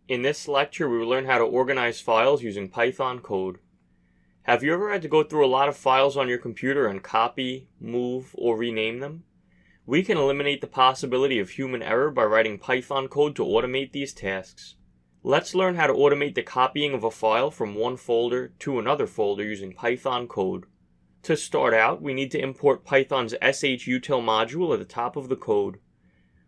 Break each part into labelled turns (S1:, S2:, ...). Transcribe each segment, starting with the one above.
S1: In this lecture, we will learn how to organize files using Python code. Have you ever had to go through a lot of files on your computer and copy, move, or rename them? We can eliminate the possibility of human error by writing Python code to automate these tasks. Let's learn how to automate the copying of a file from one folder to another folder using Python code. To start out, we need to import Python's shutil module at the top of the code.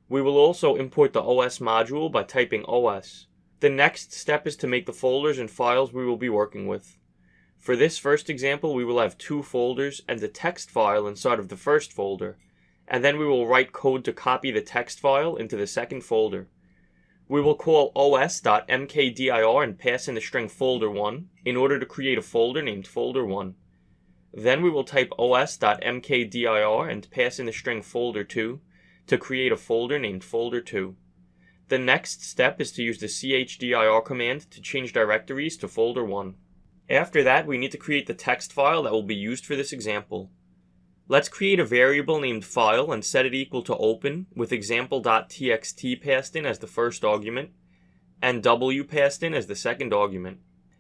S1: We will also import the OS module by typing OS. The next step is to make the folders and files we will be working with. For this first example, we will have two folders and a text file inside of the first folder, and then we will write code to copy the text file into the second folder. We will call os.mkdir and pass in the string folder1 in order to create a folder named folder1. Then we will type os.mkdir and pass in the string folder2 to create a folder named folder2. The next step is to use the chdr command to change directories to folder1. After that, we need to create the text file that will be used for this example. Let's create a variable named file and set it equal to open with example.txt passed in as the first argument and w passed in as the second argument.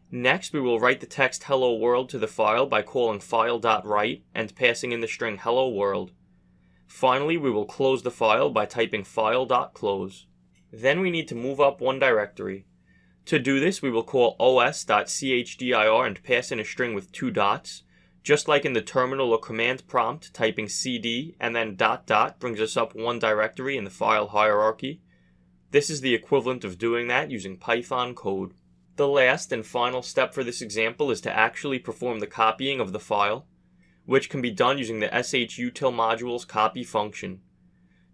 S1: Next, we will write the text hello world to the file by calling file.write and passing in the string hello world. Finally, we will close the file by typing file.close. Then we need to move up one directory. To do this, we will call os.chdr and pass in a string with two dots. Just like in the terminal or command prompt, typing cd and then ... brings us up one directory in the file hierarchy. This is the equivalent of doing that using Python code. The last and final step for this example is to actually perform the copying of the file, which can be done using the shutil module's copy function.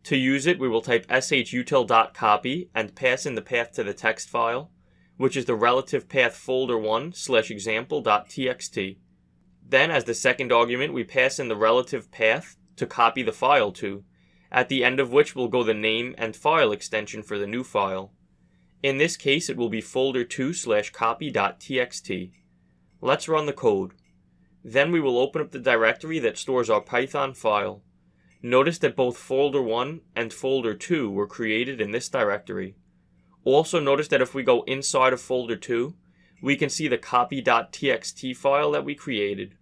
S1: To use it, we will type shutil.copy and pass in the path to the text file, which is the relative path folder1/example.txt. Then, as the second argument, we pass in the relative path to copy the file to, at the end of which will go the name and file extension for the new file. In this case, it will be folder2/copy.txt. Let's run the code. Then we will open up the directory that stores our Python file. Notice that both folder1 and folder2 were created in this directory. Also notice that if we go inside of folder2, we can see the copy.txt file that we created.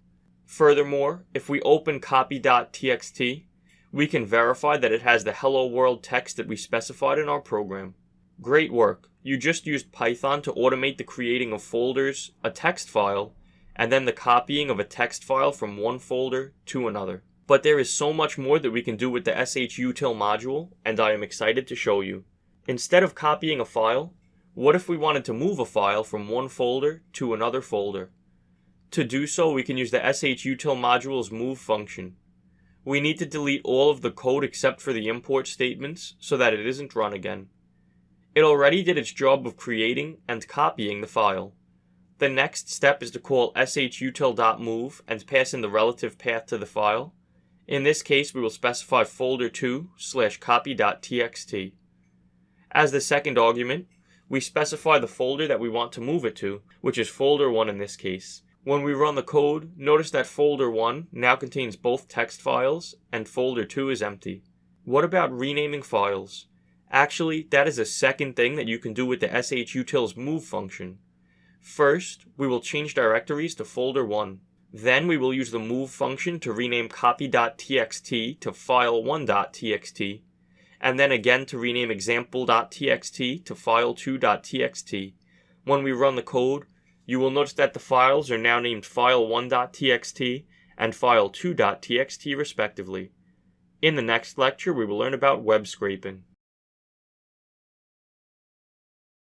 S1: Furthermore, if we open copy.txt, we can verify that it has the hello world text that we specified in our program. Great work! You just used Python to automate the creating of folders, a text file, and then the copying of a text file from one folder to another. But there is so much more that we can do with the shutil module, and I am excited to show you. Instead of copying a file, what if we wanted to move a file from one folder to another folder? To do so, we can use the shutil module's move function. We need to delete all of the code except for the import statements so that it isn't run again. It already did its job of creating and copying the file. The next step is to call shutil.move and pass in the relative path to the file. In this case, we will specify folder2/copy.txt. As the second argument, we specify the folder that we want to move it to, which is folder1 in this case. When we run the code, notice that folder1 now contains both text files and folder2 is empty. What about renaming files? Actually, that is a second thing that you can do with the shutil's move function. First, we will change directories to folder1. Then we will use the move function to rename copy.txt to file1.txt, and then again to rename example.txt to file2.txt. When we run the code, you will notice that the files are now named file1.txt and file2.txt respectively. In the next lecture, we will learn about web scraping.